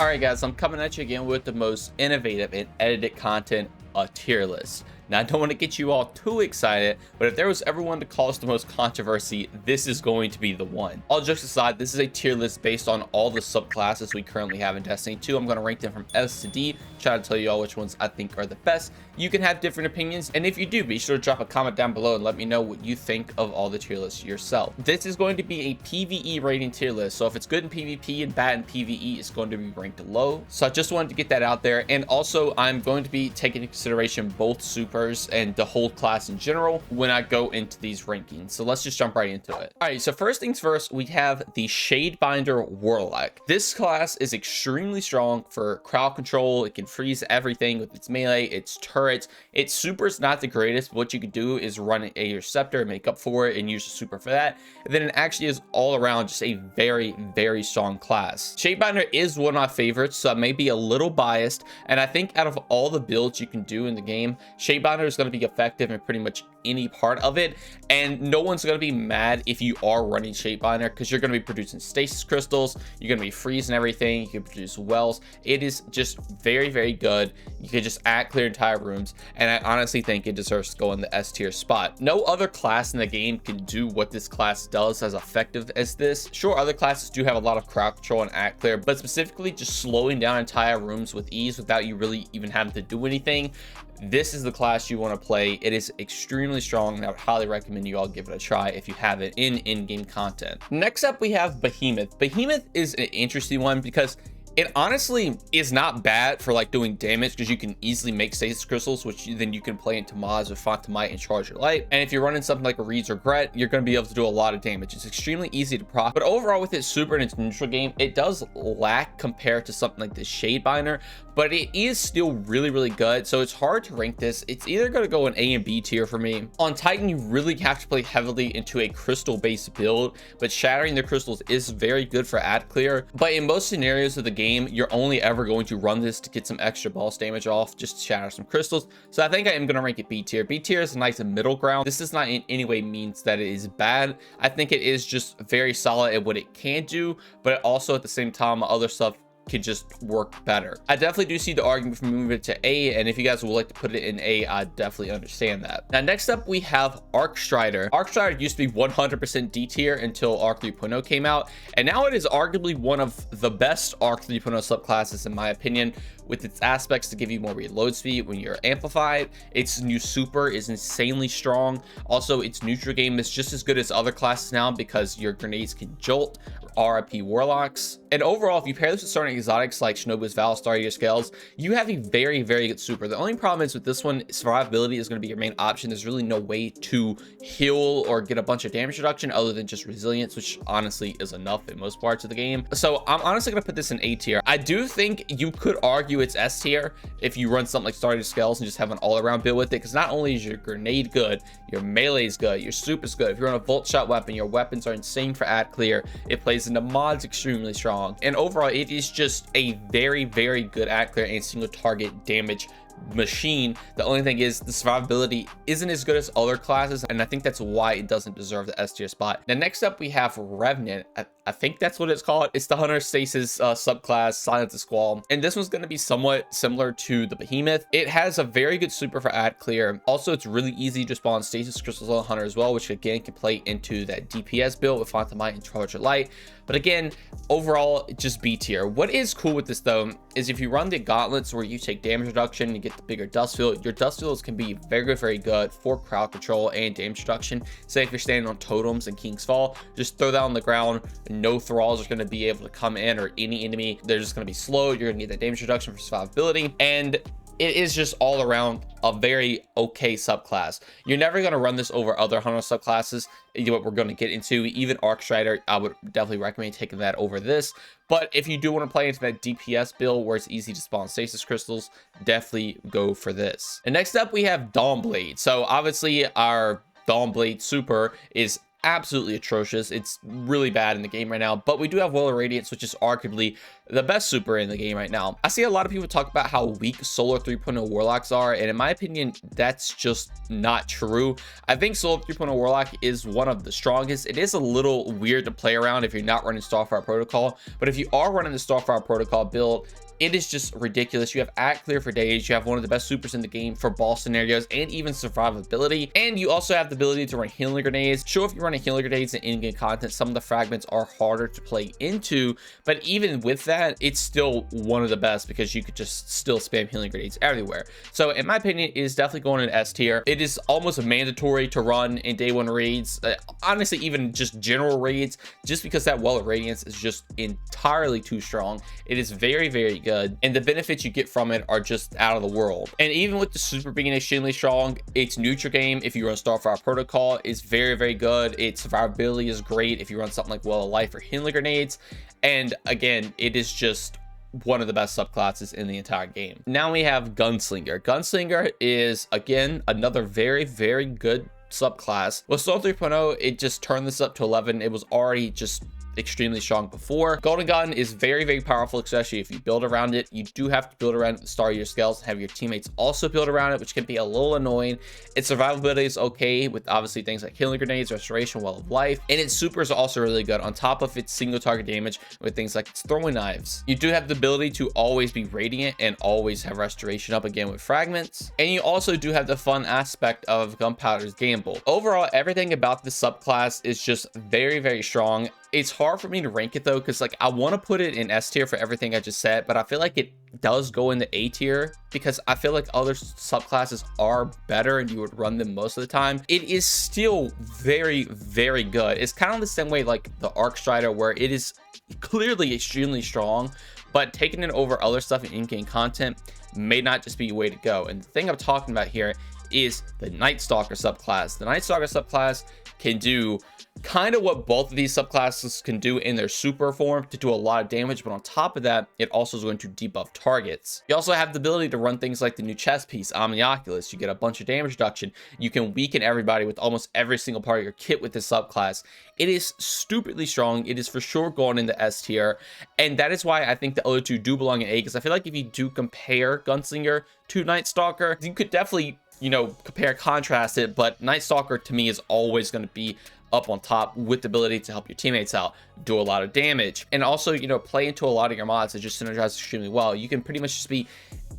All right, guys, I'm coming at you again with the most innovative and edited content, a tier list. Now, I don't want to get you all too excited, but if there was ever one to cause the most controversy, this is going to be the one. All jokes aside, this is a tier list based on all the subclasses we currently have in Destiny 2. I'm going to rank them from S to D, try to tell you all which ones I think are the best. You can have different opinions, and if you do, be sure to drop a comment down below and let me know what you think of all the tier lists yourself. This is going to be a PvE rating tier list, so if it's good in PvP and bad in PvE, it's going to be ranked low. So I just wanted to get that out there, and also I'm going to be taking into consideration both supers and the whole class in general when I go into these rankings. So let's just jump right into it. All right, so first things first, we have the Shadebinder Warlock. This class is extremely strong for crowd control. It can freeze everything with its melee, its turrets. Its super is not the greatest, but what you can do is run a scepter, make up for it, and use the super for that. And then it actually is all around just a very, very strong class. Shadebinder is one of my favorites, so I may be a little biased, and I think out of all the builds you can do in the game, Shadebinder is going to be effective in pretty much any part of it, and no one's going to be mad if you are running Shadebinder, because you're going to be producing stasis crystals, you're going to be freezing everything, you can produce wells. It is just very, very good. You can just clear entire rooms, and I honestly think it deserves to go in the S tier spot. No other class in the game can do what this class does as effective as this. Sure, other classes do have a lot of crowd control and clear, but specifically just slowing down entire rooms with ease without you really even having to do anything. This is the class you want to play. It is extremely strong, and I would highly recommend you all give it a try if you have it in-game content. Next up, we have Behemoth. Behemoth is an interesting one because it honestly is not bad for like doing damage, because you can easily make stasis crystals, which then you can play into mods with Might and Charge Your Light. And if you're running something like a Reed's Regret, you're going to be able to do a lot of damage. It's extremely easy to proc, but overall with its super and its neutral game, it does lack compared to something like the Shadebinder, but it is still really, really good. So it's hard to rank this. It's either going to go in A and B tier for me. On Titan, you really have to play heavily into a crystal based build, but shattering the crystals is very good for ad clear. But in most scenarios of the game, you're only ever going to run this to get some extra boss damage off, just to shatter some crystals. So I think I am going to rank it B tier. B tier is a nice middle ground. This does not in any way means that it is bad. I think it is just very solid at what it can do, but also at the same time, other stuff could just work better. I definitely do see the argument for moving it to A, and if you guys would like to put it in A, I definitely understand that. Now, next up, we have Arcstrider. Arcstrider used to be 100% D tier until Arc 3.0 came out, and now it is arguably one of the best Arc 3.0 subclasses in my opinion, with its aspects to give you more reload speed when you're amplified. Its new super is insanely strong. Also, its neutral game is just as good as other classes now because your grenades can jolt, RIP Warlocks. And overall, if you pair this with certain exotics like Shinobu's Val, Starrier Scales, you have a very, very good super. The only problem is with this one, survivability is going to be your main option. There's really no way to heal or get a bunch of damage reduction other than just resilience, which honestly is enough in most parts of the game. So I'm honestly going to put this in A tier. I do think you could argue it's S tier if you run something like Starrier Scales and just have an all-around build with it, because not only is your grenade good, your melee is good, your super's good. If you're on a volt shot weapon, your weapons are insane for ad clear. It plays into mods extremely strong, and overall it is just a very, very good ad clear and single target damage machine. The only thing is the survivability isn't as good as other classes, and I think that's why it doesn't deserve the S tier spot. Now, next up, we have Revenant. I think that's what it's called. It's the Hunter Stasis subclass, Silence the Squall, and this one's going to be somewhat similar to the Behemoth. It has a very good super for ad clear. Also, it's really easy to spawn stasis crystals on Hunter as well, which again can play into that DPS build with Might and Charge Your Light. But again, overall, just B tier. What is cool with this though is if you run the gauntlets where you take damage reduction, you get the bigger dust field. Your dust fields can be very, very good for crowd control and damage reduction. Say if you're standing on totems in King's Fall, just throw that on the ground. No thralls are going to be able to come in, or any enemy. They're just going to be slow. You're going to get that damage reduction for survivability, and it is just all around a very okay subclass. You're never going to run this over other Hunter subclasses, what we're going to get into. Even Arcstrider, I would definitely recommend taking that over this. But if you do want to play into that DPS build where it's easy to spawn stasis crystals, definitely go for this. And next up, we have Dawnblade. So obviously our Dawnblade super is absolutely atrocious. It's really bad in the game right now, but we do have Will of Radiance, which is arguably the best super in the game right now. I see a lot of people talk about how weak Solar 3.0 Warlocks are, and in my opinion, that's just not true. I think Solar 3.0 Warlock is one of the strongest. It is a little weird to play around if you're not running Starfire Protocol, but if you are running the Starfire Protocol build, it is just ridiculous. You have At Clear for days, you have one of the best supers in the game for boss scenarios and even survivability, and you also have the ability to run healing grenades. Sure, if you're running healing grenades in in-game content, some of the fragments are harder to play into, but even with that, it's still one of the best because you could just still spam healing grenades everywhere. So in my opinion, it is definitely going in S tier. It is almost mandatory to run in day one raids, honestly even just general raids, just because that Well of Radiance is just entirely too strong. It is very, very good, and the benefits you get from it are just out of the world. And even with the super being extremely strong, its neutral game, if you run Starfire Protocol, is very, very good. Its survivability is great if you run something like Well of Life or healing grenades, and again, it is just one of the best subclasses in the entire game. Now we have Gunslinger. Gunslinger is again another very, very good subclass. With Soul 3.0, it just turned this up to 11. It was already just extremely strong before. Golden Gun is very, very powerful, especially if you build around it. You do have to build around it at the start of your scales and have your teammates also build around it, which can be a little annoying. Its survivability is okay with obviously things like healing grenades, restoration, Well of Life, and its supers are also really good on top of its single target damage with things like its throwing knives. You do have the ability to always be radiant and always have restoration up again with fragments, and you also do have the fun aspect of Gunpowder's Gamble. Overall, everything about this subclass is just very, very strong. It's hard for me to rank it though, because like I want to put it in S tier for everything I just said, but I feel like it does go in the A tier because I feel like other subclasses are better and you would run them most of the time. It is still very, very good. It's kind of the same way like the Arcstrider, where it is clearly extremely strong, but taking it over other stuff in in-game content may not just be a way to go. And the thing I'm talking about here is the Night Stalker subclass. The Night Stalker subclass can do kind of what both of these subclasses can do in their super form, to do a lot of damage, but on top of that, it also is going to debuff targets. You also have the ability to run things like the new chest piece, Omnioculus. You get a bunch of damage reduction. You can weaken everybody with almost every single part of your kit with this subclass. It is stupidly strong. It is for sure going into S tier, and that is why I think the other two do belong in A, because I feel like if you do compare Gunslinger to Night Stalker, you could definitely, you know, compare, contrast it, but Night Stalker to me is always going to be up on top with the ability to help your teammates out, do a lot of damage, and also, you know, play into a lot of your mods that just synergize extremely well. You can pretty much just be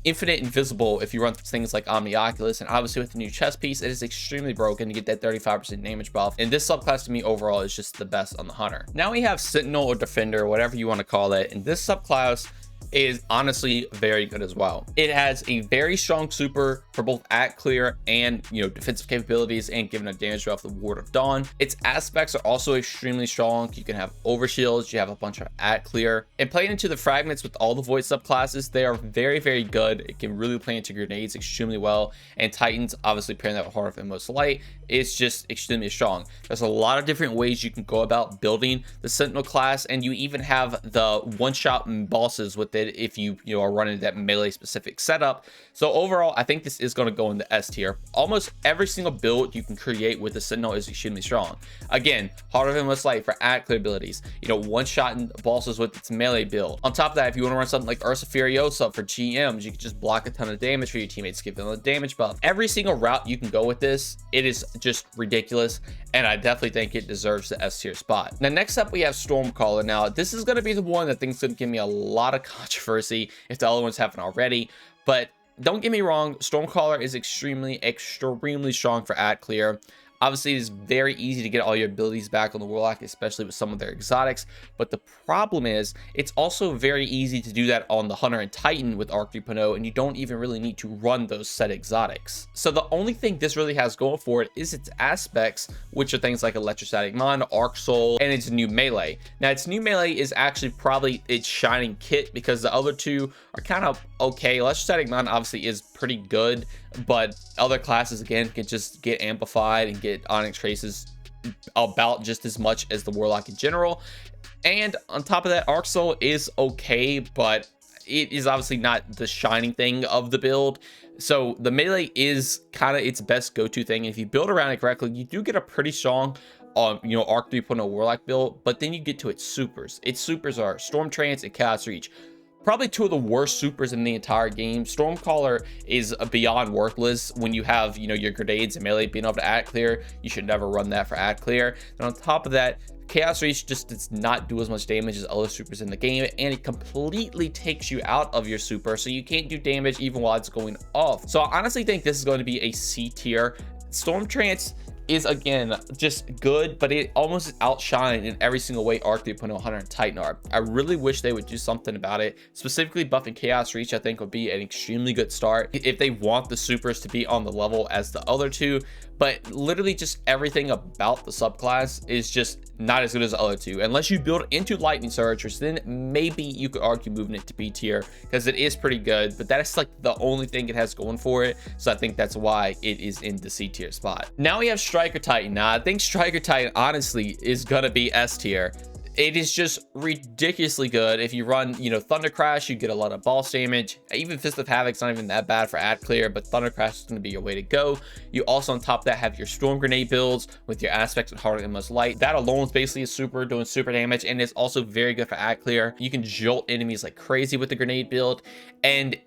infinite invisible if you run things like Omnioculus, and obviously with the new chest piece, it is extremely broken to get that 35% damage buff, and this subclass to me overall is just the best on the Hunter. Now we have Sentinel or Defender, whatever you want to call it, and this subclass is honestly very good as well. It has a very strong super for both at clear and, you know, defensive capabilities, and giving a damage buff the Ward of Dawn. Its aspects are also extremely strong. You can have overshields, you have a bunch of at clear, and playing into the fragments with all the void subclasses, they are very, very good. It can really play into grenades extremely well, and Titans, obviously pairing that with Heart of Inmost Light, it's just extremely strong. There's a lot of different ways you can go about building the Sentinel class, and you even have the one-shot bosses with it if you are running that melee specific setup. So overall, I think this is going to go in the S tier. Almost every single build you can create with the Sentinel is extremely strong. Again, Heart of Endless Light for ad clear abilities, you know, one-shotting bosses with its melee build. On top of that, if you want to run something like Ursa Furiosa for GMs, you can just block a ton of damage for your teammates, give them a damage buff. Every single route you can go with this, it is just ridiculous, and I definitely think it deserves the S tier spot. Now next up we have Stormcaller. Now this is going to be the one that I think is going to give me a lot of controversy if the other ones haven't already, but don't get me wrong, Stormcaller is extremely strong for at clear. Obviously, it is very easy to get all your abilities back on the Warlock, especially with some of their exotics. But the problem is, it's also very easy to do that on the Hunter and Titan with Arc 3.0, and you don't even really need to run those set exotics. So the only thing this really has going for it is its aspects, which are things like Electrostatic Mind, Arc Soul, and its new melee. Now, its new melee is actually probably its shining kit, because the other two are kind of okay. Electrostatic Mind obviously is pretty good, but other classes again can just get amplified and get Onyx Traces about just as much as the Warlock in general. And on top of that, Arc Soul is okay, but it is obviously not the shining thing of the build. So the melee is kind of its best go-to thing. If you build around it correctly, you do get a pretty strong Arc 3.0 Warlock build, but then you get to its supers. Its supers are Storm Trance and Chaos Reach. Probably two of the worst supers in the entire game. Stormcaller is beyond worthless when you have, your grenades and melee being able to ad clear. You should never run that for ad clear. And on top of that, Chaos Reach just does not do as much damage as other supers in the game, and it completely takes you out of your super, so you can't do damage even while it's going off. So I honestly think this is going to be a C tier. Storm Trance is, again, just good, but it almost outshined in every single way Arc 3.0 Hunter and Titan are. I really wish they would do something about it. Specifically buffing Chaos Reach, I think, would be an extremely good start if they want the supers to be on the level as the other two. But literally just everything about the subclass is just not as good as the other two, unless you build into Lightning Surge, which then maybe you could argue moving it to B tier, because it is pretty good, but that is like the only thing it has going for it. So I think that's why it is in the C tier spot. Now we have Striker Titan. Now I think Striker Titan honestly is gonna be S tier. It is just ridiculously good. If you run, Thunder Crash, you get a lot of boss damage. Even Fist of Havoc's not even that bad for ad clear, but Thunder Crash is going to be your way to go. You also, on top of that, have your Storm Grenade builds with your Aspects and Harder and Most Light. That alone is basically a super, doing super damage, and it's also very good for ad clear. You can jolt enemies like crazy with the grenade build, and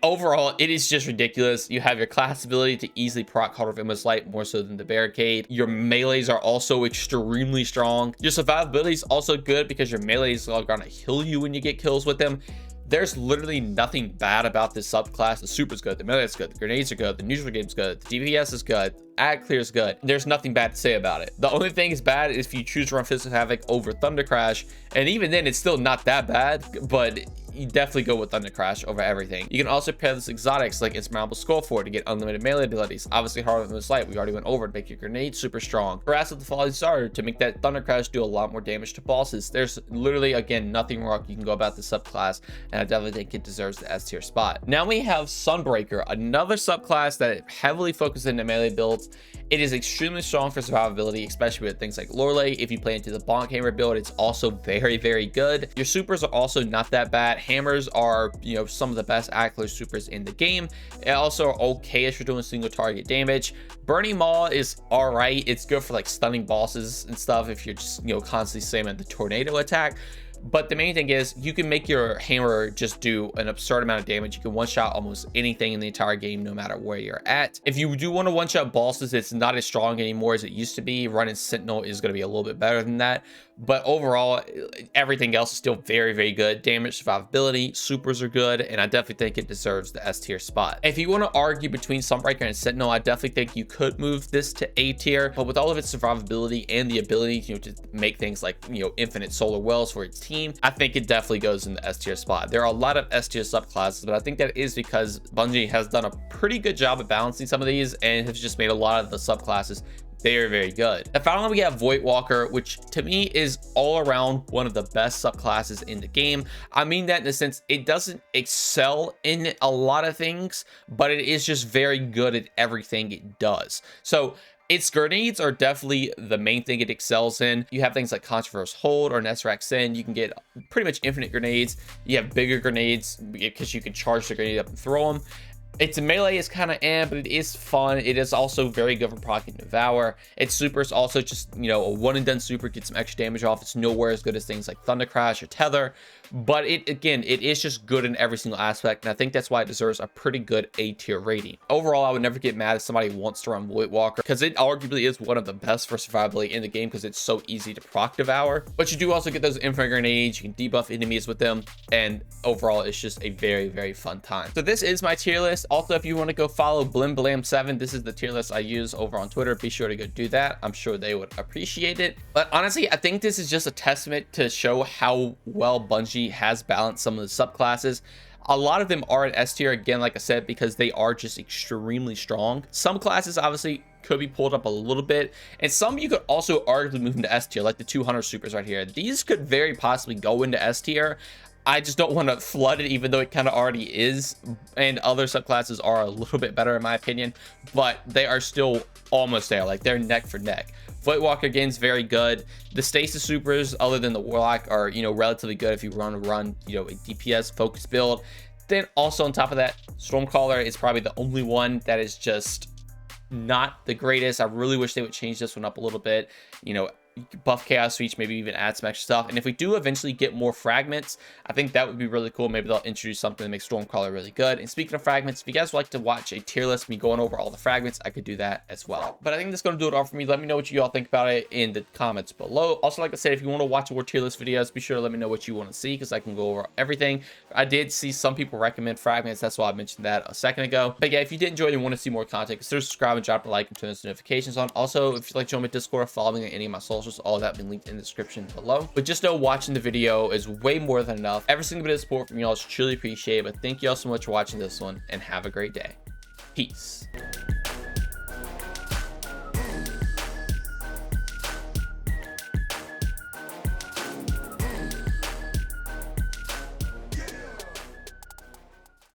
overall, it is just ridiculous. You have your class ability to easily proc Heart of Endless Light more so than the Barricade. Your melees are also extremely strong. Your survivability is also good because your melees are going to heal you when you get kills with them. There's literally nothing bad about this subclass. The super's good, the melee is good, the grenades are good, the neutral game's good, the DPS is good, ad clear is good. There's nothing bad to say about it. The only thing is bad is if you choose to run Fist of Havoc over Thunder Crash, and even then it's still not that bad, but you definitely go with Thunder Crash over everything. You can also pair this exotics like Insurmountable Skullfort to get unlimited melee abilities. Obviously, Heart of Endless Light, we already went over, to make your grenade super strong. Grasp of the Falling Star to make that Thunder Crash do a lot more damage to bosses. There's literally, again, nothing wrong you can go about this subclass, and I definitely think it deserves the S tier spot. Now we have Sunbreaker, another subclass that heavily focuses into melee builds. It is extremely strong for survivability, especially with things like Lorelei. If you play into the Bonk Hammer build, it's also very, very good. Your supers are also not that bad. Hammers are, some of the best accurate supers in the game. It also are okay-ish for doing single target damage. Burning Maw is all right. It's good for like stunning bosses and stuff if you're just, constantly spamming the tornado attack. But the main thing is you can make your hammer just do an absurd amount of damage. You can one-shot almost anything in the entire game, no matter where you're at. If you do want to one-shot bosses, it's not as strong anymore as it used to be. Running Sentinel is going to be a little bit better than that. But overall, everything else is still very, very good. Damage, survivability, supers are good, and I definitely think it deserves the S tier spot. If you want to argue between Sunbreaker and Sentinel, I definitely think you could move this to A tier. But with all of its survivability and the ability, to make things like, infinite solar wells for its team, I think it definitely goes in the S tier spot. There are a lot of S tier subclasses, but I think that is because Bungie has done a pretty good job at balancing some of these and has just made a lot of the subclasses very, very good. And finally, we have Voidwalker, which to me is all around one of the best subclasses in the game. I mean that in the sense it doesn't excel in a lot of things, but it is just very good at everything it does. So its grenades are definitely the main thing it excels in. You have things like Controversial Hold or Nesrac Sin. You can get pretty much infinite grenades. You have bigger grenades because you can charge the grenade up and throw them. Its melee is kind of but it is fun. It is also very good for proccing Devour. Its super is also just, a one and done super, get some extra damage off. It's nowhere as good as things like Thunder Crash or Tether, but it is just good in every single aspect, and I think that's why it deserves a pretty good A tier rating. Overall, I would never get mad if somebody wants to run Voidwalker, because it arguably is one of the best for survivability in the game because it's so easy to proc Devour. But you do also get those infinite grenades, you can debuff enemies with them, and overall it's just a very, very fun time. So this is my tier list. Also, if you want to go follow BlimBlam7, this is the tier list I use over on Twitter. Be sure to go do that. I'm sure they would appreciate it. But honestly, I think this is just a testament to show how well Bungie has balanced some of the subclasses. A lot of them are in S tier, again, like I said, because they are just extremely strong. Some classes obviously could be pulled up a little bit, and some you could also arguably move into S tier, like the 200 supers right here. These could very possibly go into S tier. I just don't want to flood it, even though it kind of already is, and other subclasses are a little bit better in my opinion, but they are still almost there. Like, they're neck for neck. Voidwalker, again, is very good. The stasis supers, other than the Warlock, are, relatively good if you run a DPS focus build. Then also on top of that, Stormcaller is probably the only one that is just not the greatest. I really wish they would change this one up a little bit, you know, buff chaos reach, maybe even add some extra stuff. And if we do eventually get more fragments, I think that would be really cool. Maybe they'll introduce something that makes Stormcaller really good. And speaking of fragments, if you guys would like to watch a tier list, me going over all the fragments, I could do that as well. But I think that's going to do it all for me. Let me know what you all think about it in the comments below. Also, like I said, if you want to watch more tier list videos, be sure to let me know what you want to see, because I can go over everything. I did see some people recommend fragments. That's why I mentioned that a second ago. But yeah, if you did enjoy and want to see more content, consider subscribing, drop a like, and turn those notifications on. Also, if you'd like to join my Discord or follow me on any of my socials, all of that been linked in the description below. But just know watching the video is way more than enough. Every single bit of support from y'all is truly appreciated. But thank you all so much for watching this one, and have a great day. Peace.